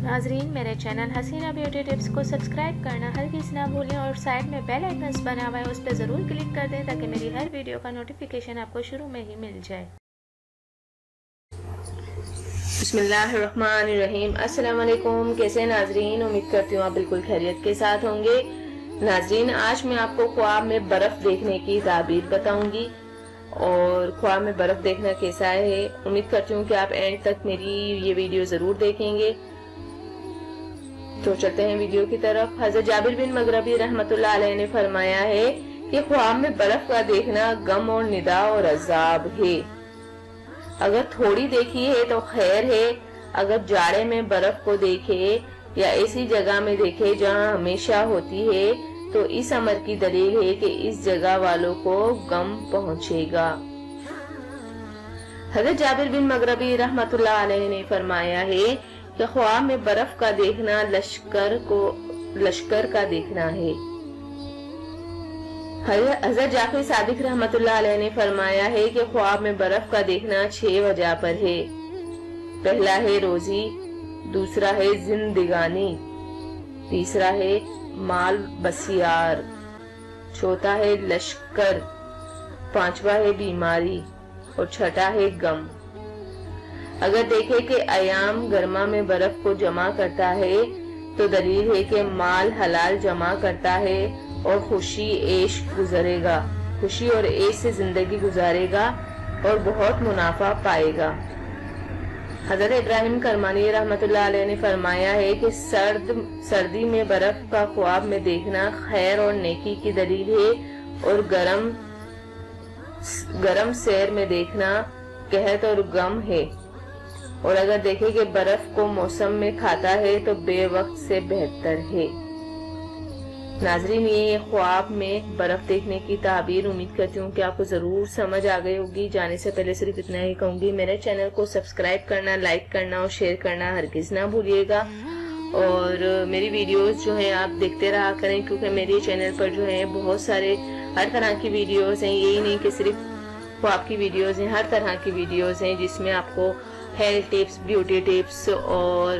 ناظرین میرے چینل حسینہ beauty tips کو سبسکرائب کرنا ہرگز نہ بھولیں اور سائڈ میں بیل آئیکنز بنا ہوا ہے اس پہ ضرور کلک کر دیں تاکہ میری ہر ویڈیو کا نوٹیفیکیشن آپ کو شروع میں ہی مل جائے۔ بسم اللہ الرحمن الرحیم۔ السلام علیکم، کیسے ناظرین؟ امید کرتی ہوں آپ بالکل خیریت کے ساتھ ہوں گے۔ ناظرین آج میں آپ کو خواب میں برف دیکھنے کی تعبیر بتاؤں گی اور خواب میں برف دیکھنا کیسا ہے، امید کرتی ہوں کہ آپ اینڈ تک میری یہ ویڈیو ضرور دیکھیں گے۔ تو چلتے ہیں ویڈیو کی طرف۔ حضرت جابر بن مغربی رحمۃ اللہ علیہ نے فرمایا ہے کہ خواب میں برف کا دیکھنا غم اور ندا اور عذاب ہے۔ اگر تھوڑی دیکھی ہے تو خیر ہے، اگر جاڑے میں برف کو دیکھے یا ایسی جگہ میں دیکھے جہاں ہمیشہ ہوتی ہے تو اس امر کی دلیل ہے کہ اس جگہ والوں کو غم پہنچے گا۔ حضرت جابر بن مغربی رحمۃ اللہ علیہ نے فرمایا ہے کہ خواب میں برف کا دیکھنا لشکر کا دیکھنا ہے۔ حضرت جعفر صادق رحمۃ اللہ علیہ نے فرمایا ہے کہ خواب میں برف کا دیکھنا 6 وجہ پر ہے۔ پہلا ہے روزی، دوسرا ہے زندگانی، تیسرا ہے مال بسیار، چوتھا ہے لشکر، پانچواں ہے بیماری اور چھٹا ہے غم۔ اگر دیکھے کہ ایام گرما میں برف کو جمع کرتا ہے تو دلیل ہے کہ مال حلال جمع کرتا ہے اور خوشی عیش گزرے گا، خوشی اور عیش سے زندگی گزارے گا اور بہت منافع پائے گا۔ حضرت ابراہیم کرمانی رحمۃ اللہ علیہ نے فرمایا ہے کہ سردی میں برف کا خواب میں دیکھنا خیر اور نیکی کی دلیل ہے اور گرم سیر میں دیکھنا قحط اور غم ہے، اور اگر دیکھے کہ برف کو موسم میں کھاتا ہے تو بے وقت سے بہتر ہے۔ ناظرین یہ خواب میں برف دیکھنے کی تعبیر امید کرتی ہوں کہ آپ کو ضرور سمجھ آ گئی ہوگی۔ جانے سے پہلے صرف اتنا ہی کہوں گی، میرے چینل کو سبسکرائب کرنا، لائک کرنا اور شیئر کرنا ہرگز نہ بھولیے گا، اور میری ویڈیوز جو ہیں آپ دیکھتے رہا کریں کیونکہ میرے چینل پر جو ہے بہت سارے ہر طرح کی ویڈیوز ہیں، یہی نہیں کہ صرف خواب کی ویڈیوز ہیں، ہر طرح کی ویڈیوز ہیں جس میں آپ کو ہیلتھ ٹپس، بیوٹی ٹپس اور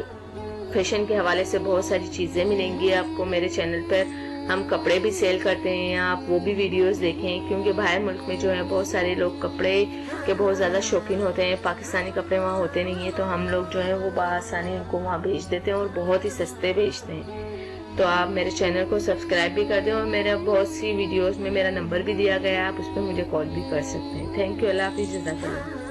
فیشن کے حوالے سے بہت ساری چیزیں ملیں گی آپ کو میرے چینل پر۔ ہم کپڑے بھی سیل کرتے ہیں، آپ وہ بھی ویڈیوز دیکھیں کیونکہ باہر ملک میں جو ہے بہت سارے لوگ کپڑے کے بہت زیادہ شوقین ہوتے ہیں، پاکستانی کپڑے وہاں ہوتے نہیں ہیں تو ہم لوگ جو ہے وہ بآسانی ان کو وہاں بھیج دیتے ہیں اور بہت ہی سستے بھیجتے ہیں۔ تو آپ میرے چینل کو سبسکرائب بھی کر دیں اور میرا بہت سی ویڈیوز میں میرا نمبر بھی دیا گیا ہے، آپ اس پہ مجھے کال بھی کر سکتے ہیں۔ تھینک یو، اللہ حافظ، جزاک اللہ۔